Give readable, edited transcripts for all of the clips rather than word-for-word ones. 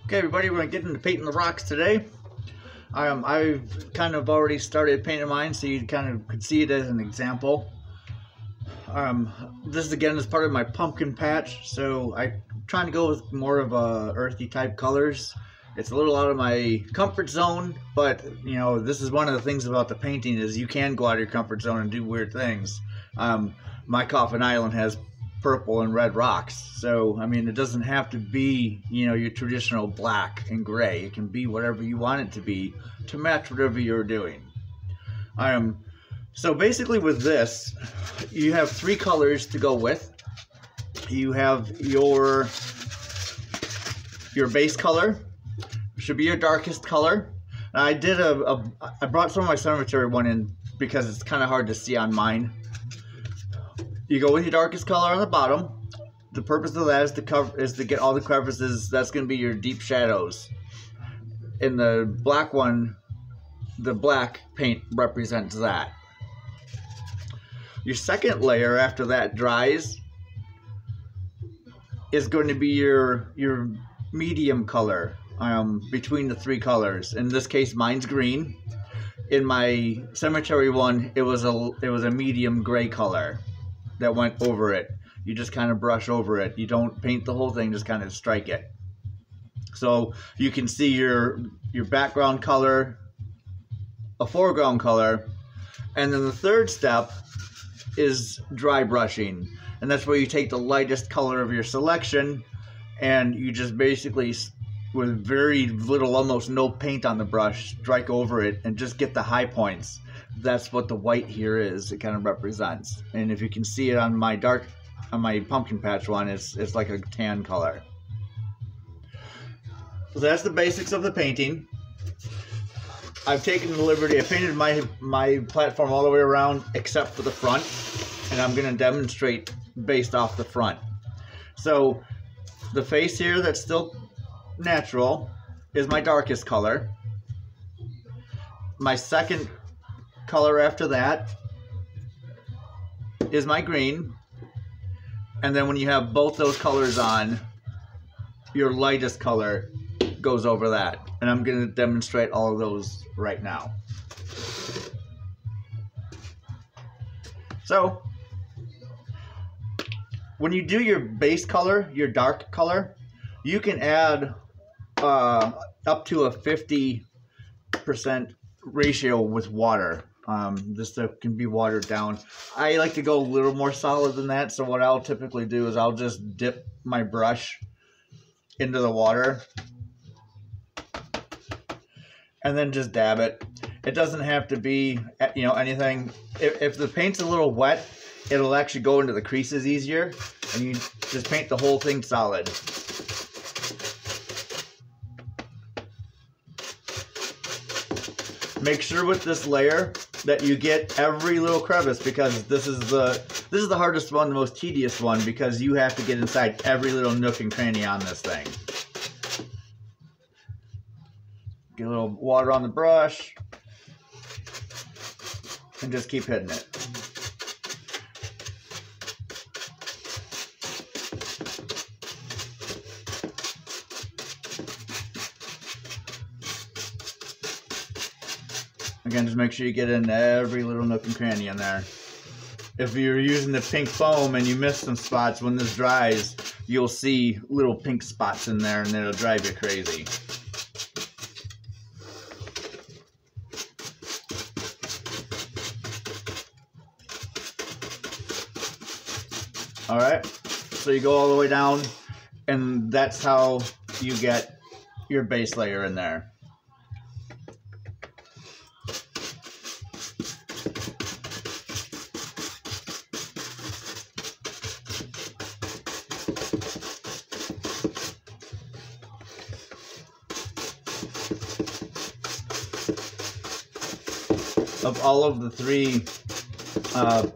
Okay, everybody, we're going to get into painting the rocks today. I've kind of already started painting mine, so you kind of could see it as an example. This again is part of my pumpkin patch, so I'm trying to go with more of a earthy type colors. It's a little out of my comfort zone, but you know, this is one of the things about the painting is you can go out of your comfort zone and do weird things. My Coffin Island has purple and red rocks, so I mean, it doesn't have to be, you know, your traditional black and gray. It can be whatever you want it to be to match whatever you're doing. So basically with this, you have three colors to go with. You have your base color, should be your darkest color. Now, I brought some of my cemetery one in because it's kind of hard to see on mine. You go with your darkest color on the bottom. The purpose of that is to get all the crevices. That's going to be your deep shadows. In the black one, the black paint represents that. Your second layer after that dries is going to be your medium color between the three colors. In this case, mine's green. In my cemetery one, it was a medium gray color that went over it. You just kind of brush over it. You don't paint the whole thing, just kind of strike it. So you can see your background color, a foreground color, and then the third step is dry brushing. And that's where you take the lightest color of your selection and you just basically, with very little, almost no paint on the brush, strike over it and just get the high points. That's what the white here is. It kind of represents. And if you can see it on my pumpkin patch one, it's like a tan color. So that's the basics of the painting. I've taken the liberty. I painted my platform all the way around except for the front, and I'm going to demonstrate based off the front. So the face here that's still natural is my darkest color. My second color after that is my green, and then when you have both those colors on, your lightest color goes over that, and I'm going to demonstrate all of those right now. So when you do your base color, your dark color, you can add up to a 50% ratio with water. This stuff can be watered down. I like to go a little more solid than that, so what I'll typically do is I'll just dip my brush into the water and then just dab it. It doesn't have to be, you know, anything. If the paint's a little wet, it'll actually go into the creases easier, and you just paint the whole thing solid. Make sure with this layer that you get every little crevice, because this is the hardest one, the most tedious one, because you have to get inside every little nook and cranny on this thing. Get a little water on the brush and just keep hitting it. Again, just make sure you get in every little nook and cranny in there. If you're using the pink foam and you miss some spots, when this dries, you'll see little pink spots in there, and it'll drive you crazy. Alright, so you go all the way down, and that's how you get your base layer in there. Of all of the three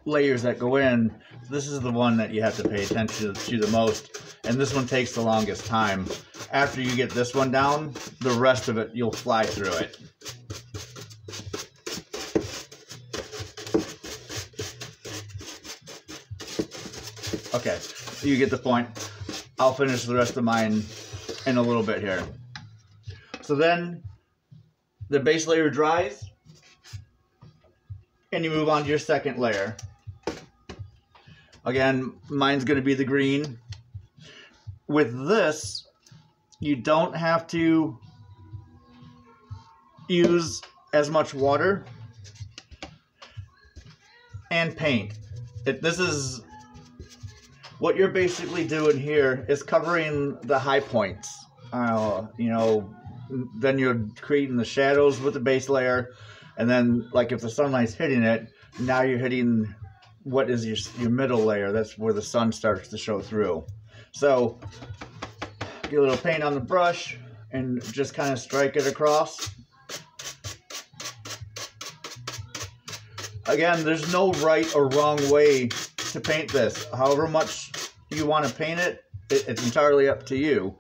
layers that go in, this is the one that you have to pay attention to the most, and this one takes the longest time. After you get this one down, the rest of it, you'll fly through it. Okay, you get the point. I'll finish the rest of mine in a little bit here. So then the base layer dries and you move on to your second layer. Again, mine's going to be the green. With this, you don't have to use as much water and paint. This is what you're basically doing here is covering the high points. You know, then you're creating the shadows with the base layer, and then like if the sunlight's hitting it, now you're hitting what is your middle layer. That's where the sun starts to show through. So get a little paint on the brush and just kind of strike it across. Again, there's no right or wrong way to paint this. However much you want to paint it, it's entirely up to you.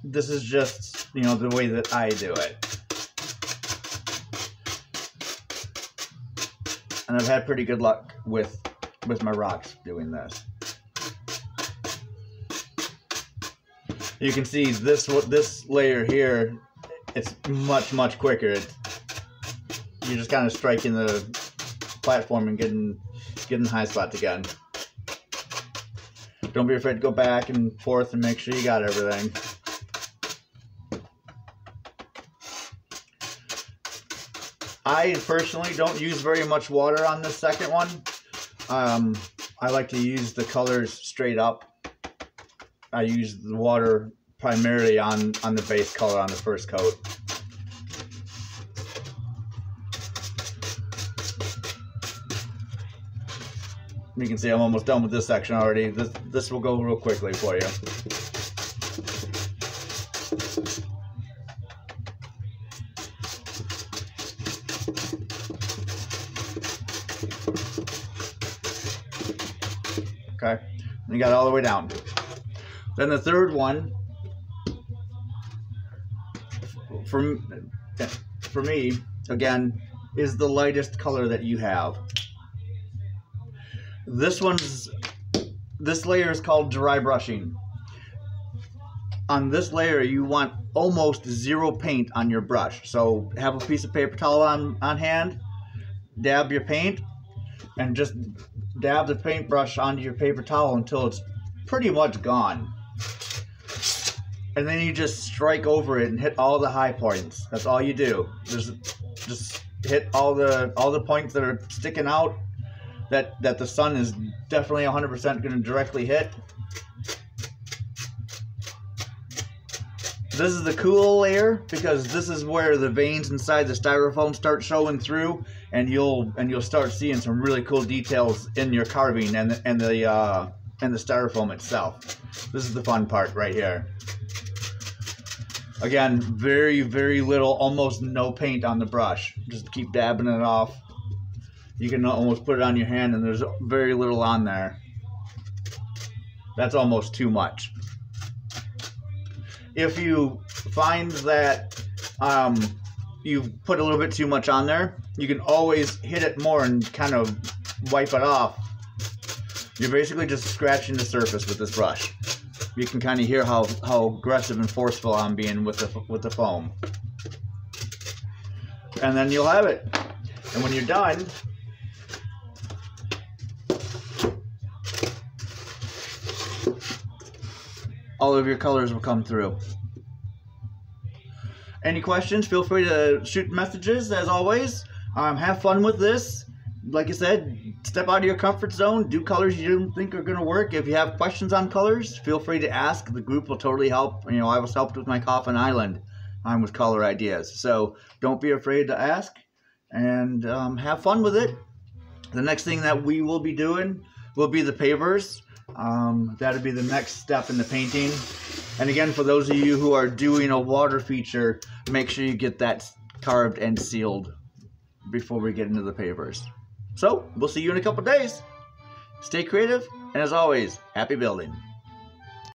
This is just, you know, the way that I do it. And I've had pretty good luck with my rocks doing this. You can see this layer here, it's much quicker. You're just kind of striking the platform and getting high spots again. Don't be afraid to go back and forth and make sure you got everything. I personally don't use very much water on this second one. I like to use the colors straight up. I use the water primarily on the base color on the first coat. You can see I'm almost done with this section already. This will go real quickly for you. Okay, and you got it all the way down. Then the third one, for me, again, is the lightest color that you have. This layer is called dry brushing. On this layer, you want almost zero paint on your brush. So have a piece of paper towel on hand, dab your paint, and just dab the paintbrush onto your paper towel until it's pretty much gone. And then you just strike over it and hit all the high points. That's all you do. Just hit all the points that are sticking out that the sun is definitely 100% going to directly hit. This is the cool layer because this is where the veins inside the styrofoam start showing through, and you'll start seeing some really cool details in your carving and the styrofoam itself. This is the fun part right here. Again, very little, almost no paint on the brush. Just keep dabbing it off. You can almost put it on your hand and there's very little on there. That's almost too much. If you find that you've put a little bit too much on there, you can always hit it more and kind of wipe it off. You're basically just scratching the surface with this brush. You can kind of hear how aggressive and forceful I'm being with the foam. And then you'll have it. And when you're done, all of your colors will come through. Any questions, feel free to shoot messages as always. Have fun with this. Like I said, step out of your comfort zone, do colors you didn't think are going to work. If you have questions on colors, feel free to ask. The group will totally help. You know, I was helped with my Coffin Island with color ideas. So don't be afraid to ask and have fun with it. The next thing that we will be doing will be the pavers. That'll be the next step in the painting. And again, for those of you who are doing a water feature, make sure you get that carved and sealed before we get into the pavers. So, we'll see you in a couple days. Stay creative, and as always, happy building.